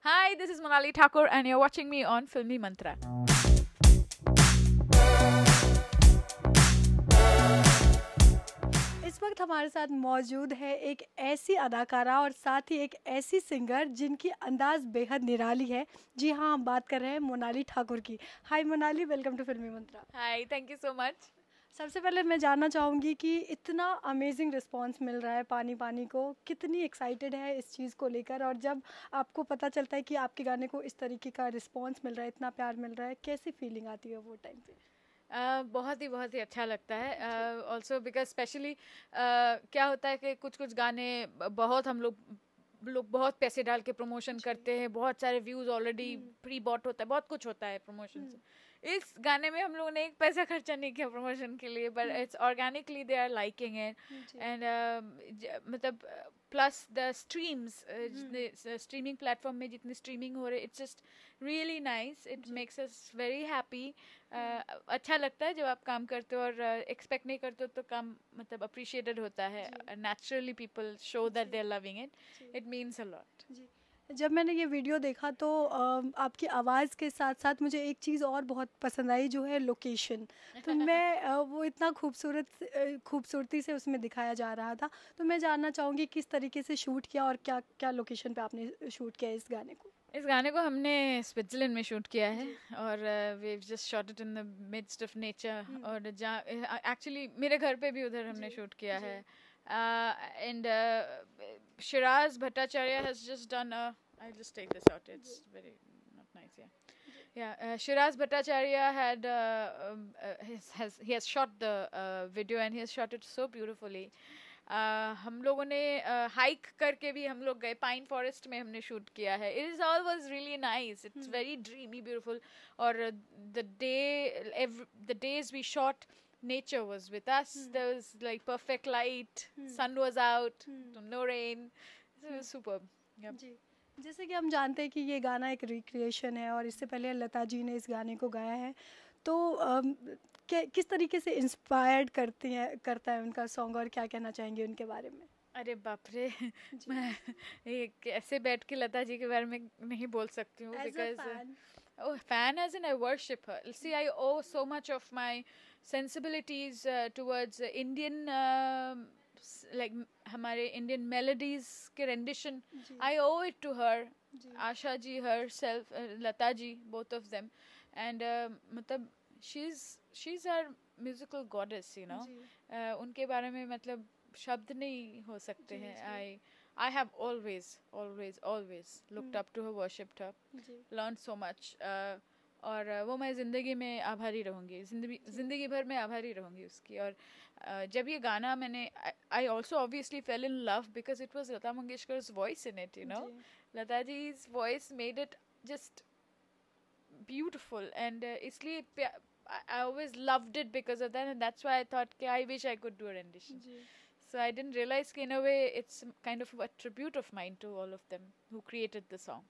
Hi, this is Monali Thakur and you're watching me on Filmy Mantra. इस वक्त हमारे साथ मौजूद है एक ऐसी अदाकारा और साथ ही एक ऐसी सिंगर जिनकी अंदाज़ बेहद निराली है। जी हाँ, हम बात कर रहे हैं मोनाली ठाकुर की। हाय मोनाली, वेलकम टू फिल्मी मंत्रा। Hi, thank you so much. सबसे पहले मैं जानना चाहूँगी कि इतना अमेजिंग रिस्पांस मिल रहा है पानी पानी को, कितनी एक्साइटेड है इस चीज़ को लेकर, और जब आपको पता चलता है कि आपके गाने को इस तरीके का रिस्पांस मिल रहा है, इतना प्यार मिल रहा है, कैसी फीलिंग आती है वो टाइम पे? बहुत ही अच्छा लगता है ऑल्सो बिकॉज स्पेशली क्या होता है कि कुछ कुछ गाने बहुत हम लोग बहुत पैसे डाल के प्रमोशन करते हैं, बहुत सारे व्यूज ऑलरेडी प्री बॉट होता है, बहुत कुछ होता है प्रमोशन से। इस गाने में हम लोगों ने एक पैसा खर्चा नहीं किया प्रमोशन के लिए, but it's organically they are liking it and मतलब प्लस द स्ट्रीम्स, जितने स्ट्रीमिंग प्लेटफॉर्म में जितनी स्ट्रीमिंग हो रही, it's just really nice, it makes us very happy. अच्छा लगता है जब आप काम करते हो और एक्सपेक्ट नहीं करते हो तो काम मतलब अप्रिशिएटेड होता है, naturally people show that they are loving it, it means a lot. जी। जब मैंने ये वीडियो देखा तो आपकी आवाज़ के साथ साथ मुझे एक चीज़ और बहुत पसंद आई, जो है लोकेशन। तो मैं वो इतना खूबसूरती से उसमें दिखाया जा रहा था। तो मैं जानना चाहूँगी किस तरीके से शूट किया और क्या क्या लोकेशन पे आपने शूट किया इस गाने को? इस गाने को हमने स्विट्जरलैंड में शूट किया है और we just shot it in the midst of nature, और जहाँ एक्चुअली मेरे घर पे भी उधर हमने शूट किया है। And Shiraz Bhattacharya has just done I just take this out, it's very not nice, Shiraz Bhattacharya he has shot the video and he has shot it so beautifully. हम लोगों ने हाइक करके भी हम लोग गए, पाइन फॉरेस्ट में हमने शूट किया है। It is all was really nice, it's very dreamy beautiful. और the days we shot, nature was with us. There was like perfect light, sun was out, no rain, it was superb. Yep. जी, जैसे कि हम जानते हैं कि ये गाना एक रिक्रिएशन है और इससे पहले लता जी ने इस गाने को गाया है। तो किस तरीके से इंस्पायर्ड करता है उनका सॉन्ग, और क्या कहना चाहेंगे उनके बारे में? अरे बाप रे मैं ये कैसे बैठ के लता जी के बारे में नहीं बोल सकती हूँ, because fan as in I worship her. See, I owe so much of my sensibilities towards Indian like हमारे Indian melodies के rendition. I owe it to her. Asha ji herself, Lata ji, both of them, and मतलब she's our musical goddess, you know. उनके बारे में मतलब शब्द नहीं हो सकते हैं। I have always looked up to her, worshipped her, learned so much. और वो मैं ज़िंदगी में आभारी रहूँगी, ज़िंदगी भर में आभारी रहूँगी उसकी। और जब ये गाना मैंने I also obviously fell in love because it was Lata Mangeshkar's voice in it, you know. Lata ji's voice made it just beautiful, and इसलिए I always loved it because of that, and that's why I thought I wish I could do a rendition. So I didn't realize कि in a way it's kind of a tribute of mine to all of them who created the song.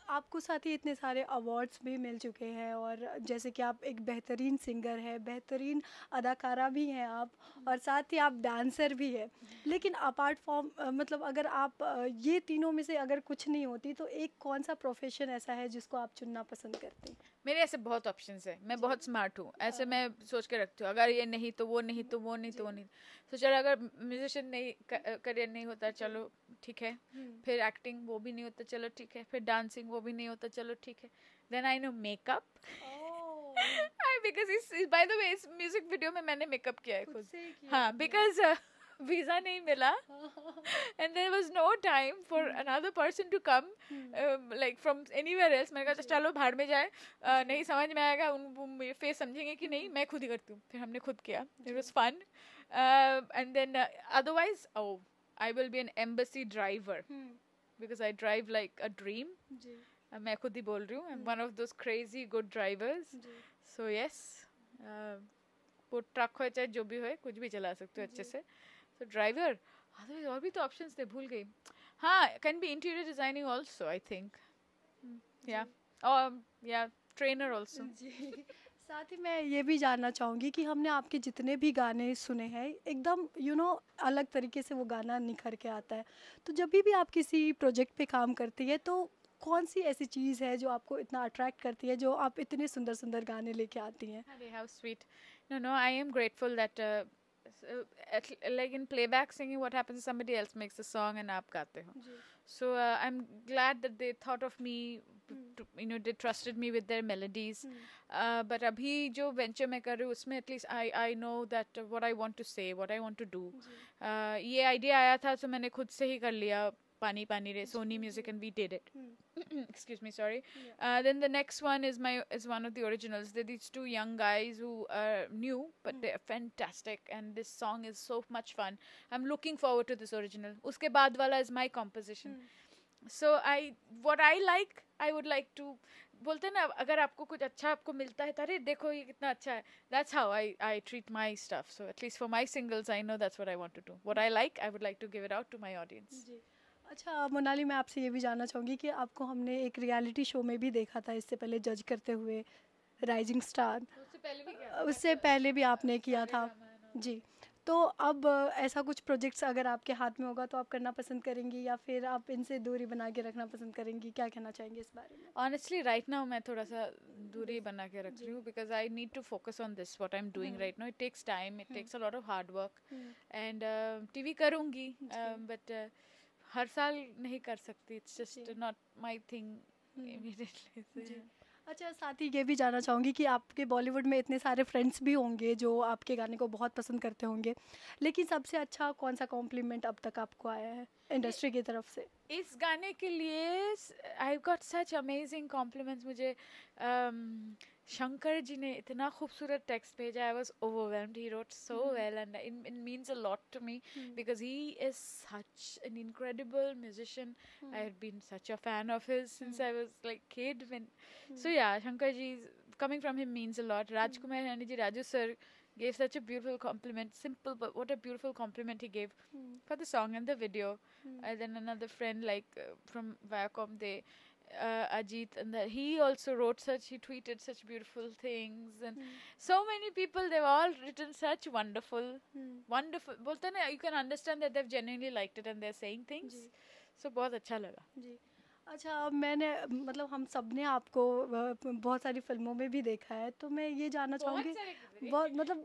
आपको साथ ही इतने सारे awards भी मिल चुके हैं, और जैसे कि आप एक बेहतरीन सिंगर है, बेहतरीन अदाकारा भी हैं आप, और साथ ही आप डांसर भी है। लेकिन अपार्ट फ्रॉम मतलब अगर आप ये तीनों में से अगर कुछ नहीं होती तो एक कौन सा प्रोफेशन ऐसा है जिसको आप चुनना पसंद करते हैं? मेरे ऐसे बहुत ऑप्शंस है, मैं बहुत स्मार्ट हूँ, ऐसे मैं सोच के रखती हूँ अगर ये नहीं तो वो नहीं तो वो नहीं तो वो नहीं। तो चलो अगर म्यूजिशियन नहीं करियर नहीं होता चलो ठीक है, फिर एक्टिंग वो भी नहीं होता चलो ठीक है, फिर डांसिंग वो भी नहीं होता चलो ठीक है, then I know makeup. Because by the way इस म्यूजिक वीडियो में मैंने मेकअप किया है खुद। हाँ, बिकॉज वीजा नहीं मिला and there was no time for another person to come like from anywhere else. मैंने कहा चलो भाड़ में जाए, नहीं समझ में आएगा, उन फेस समझेंगे कि नहीं, मैं खुद ही करती हूँ। फिर हमने खुद किया, it was fun. And then otherwise I will be an embassy driver because I drive like a dream. मैं खुद ही बोल रही हूँ, I'm one of those crazy good drivers. So yes, वो ट्रक हो चाहे जो भी हो, कुछ भी चला सकते हो अच्छे से। So driver, और भी तो ऑप्शंस थे, भूल गई। हाँ, can be interior designing also I think, या ट्रेनर ऑल्सो। साथ ही मैं ये भी जानना चाहूँगी कि हमने आपके जितने भी गाने सुने हैं एकदम अलग तरीके से वो गाना निखर के आता है। तो जब भी आप किसी प्रोजेक्ट पे काम करती है तो कौन सी ऐसी चीज़ है जो आपको इतना अट्रैक्ट करती है, जो आप इतने सुंदर सुंदर गाने लेके आती हैं? अरे how sweet. No, I am grateful that like in playback singing, what happens is somebody else makes a song and आप गाते हो. So I'm glad that they thought of me, they trusted me with their melodies. But अभी जो venture मैं कर रही हूँ उसमें at least I know that what I want to say, what I want to do. ये idea आया था तो मैंने खुद से ही कर लिया. Pani Pani Re, Sony Music, and we did it. Excuse me, sorry. Then the next one is one of the originals. They're these two young guys who are new, but they're fantastic, and this song is so much fun. I'm looking forward to this original. Uske baad wala is my composition. So what I like, I would like to. बोलते हैं ना, अगर आपको कुछ अच्छा आपको मिलता है, अरे देखो ये कितना अच्छा है. That's how I treat my stuff. So at least for my singles, I know that's what I want to do. What I like, I would like to give it out to my audience. अच्छा मोनाली, मैं आपसे ये भी जानना चाहूँगी कि आपको हमने एक रियलिटी शो में भी देखा था इससे पहले जज करते हुए, राइजिंग स्टार. उससे पहले भी आपने किया था जी. तो अब ऐसा कुछ प्रोजेक्ट्स अगर आपके हाथ में होगा तो आप करना पसंद करेंगी या फिर आप इनसे दूरी बना के रखना पसंद करेंगी? क्या कहना चाहेंगे इस बारे में? Honestly, right now मैं थोड़ा सा दूरी बना के रख रही हूँ because I need to focus on this, what I'm doing right now. It takes time, it takes a lot of hard work. And TV करूँगी, but हर साल नहीं कर सकती. It's just not my thing immediately. अच्छा, साथ ही ये भी जानना चाहूँगी कि आपके बॉलीवुड में इतने सारे फ्रेंड्स भी होंगे जो आपके गाने को बहुत पसंद करते होंगे, लेकिन सबसे अच्छा कौन सा कॉम्प्लीमेंट अब तक आपको आया है इंडस्ट्री की तरफ से? इस गाने के लिए I got such amazing compliments. मुझे शंकर जी ने इतना खूबसूरत टेक्स्ट भेजा. I was overwhelmed. He wrote so well and it means a lot to me because he is such an incredible musician. I had been such a fan of his since I was like kid when. So yeah, Shankar ji, coming from him means a lot. Rajkumar Hirani ji, Raju sir gave such a beautiful compliment. Simple, but what a beautiful compliment he gave for the song and the video. Then another friend from Viacom, Ajit, and he also he tweeted such beautiful things. And so many people, they've all written such wonderful. बोलते ना, you can understand that they've genuinely liked it and they're saying things. So बहुत अच्छा लगा. अच्छा, मैंने मतलब हम सब ने आपको बहुत सारी फिल्मों में भी देखा है, तो मैं ये जानना चाहूँगी, बहुत मतलब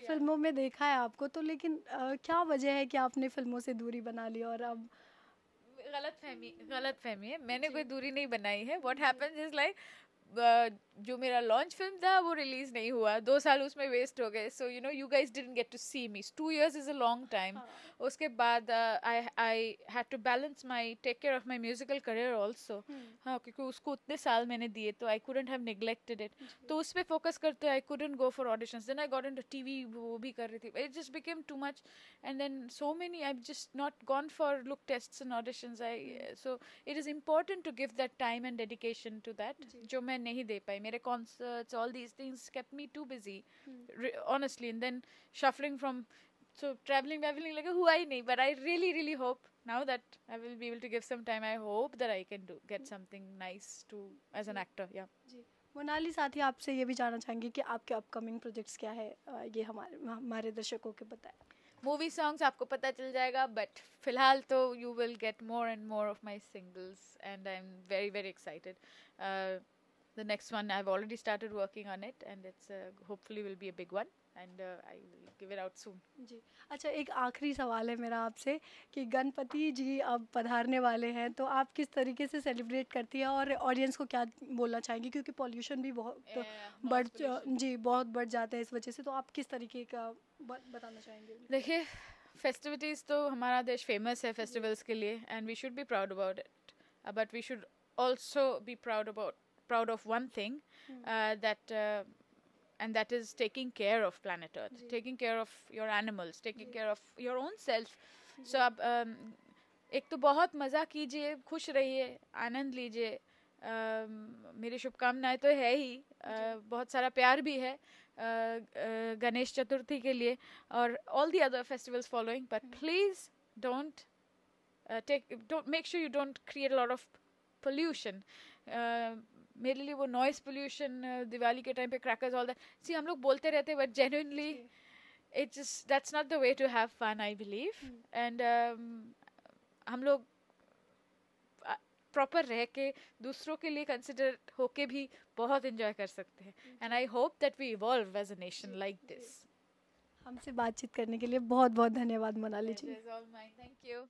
फिल्मों में देखा है आपको, तो लेकिन क्या वजह है कि आपने फिल्मों से दूरी बना ली? और अब गलत फहमी है. मैंने कोई दूरी नहीं बनाई है. व्हाट हैपेंस इज लाइक जो मेरा लॉन्च फिल्म था वो रिलीज नहीं हुआ. 2 साल उसमें वेस्ट हो गए. So you guys didn't get to see me. 2 years is a long time. उसके बाद I had to balance my take care of my musical career also. हाँ, क्योंकि उसको उतने साल मैंने दिए, तो I couldn't have neglected it. तो उस पर फोकस करते I couldn't go for auditions. Then I got into TV, वो भी कर रही थी. It just became too much and then so many I just not gone for look tests and auditions. So it is important to give that time and dedication to that, जो मैं नहीं दे पाई. मेरे concerts, all these things kept me too busy, honestly. And then shuffling from, so traveling like हुआ ही नहीं. But I really hope now that I will be able to give some time, I hope that I can get something nice to as an actor. Yeah. जी, मोनाली, साथ ही आपसे ये भी जानना चाहेंगे कि आपके अपकमिंग प्रोजेक्ट्स क्या है, ये हमारे दर्शकों के बताएं. मूवी सॉन्ग्स आपको पता चल जाएगा, बट फिलहाल तो you will get more and more of my singles and I am very excited. The next one, I've already started working on it, and it's hopefully will be a big one, and I will give it out soon. जी. अच्छा, एक आखिरी सवाल है मेरा आपसे कि गणपति जी अब पधारने वाले हैं, तो आप किस तरीके से सेलिब्रेट करती है और ऑडियंस को क्या बोलना चाहेंगी? क्योंकि पॉल्यूशन भी बहुत बढ़ जाता है इस वजह से, तो आप किस तरीके का बताना चाहेंगे? देखिए, फेस्टिविटीज़ तो हमारा देश फेमस है फेस्टिवल्स के लिए, and we should be proud about it, but we should also be proud of one thing, and that is taking care of planet Earth, taking care of your animals, taking care of your own self. So अब एक तो बहुत मज़ा कीजिए, खुश रहिए, आनंद लीजिए. मेरी शुभकामनाएं तो है ही, बहुत सारा प्यार भी है गणेश चतुर्थी के लिए और all the other festivals following, but please don't make sure you don't create a lot of pollution. मेरे लिए वो नॉइस पोल्यूशन, दिवाली के टाइम पे क्रैकर्स, ऑल दैट, सी हम लोग बोलते रहते हैं, but genuinely it's just that's not the way to have fun, I believe. And हम लोग प्रॉपर रह के दूसरों के लिए कंसिडर होके भी बहुत एंजॉय कर सकते हैं. And I hope that we evolve as a nation like this. हमसे बातचीत करने के लिए बहुत बहुत धन्यवाद मोनाली जी. Pleasure is all mine. Thank you.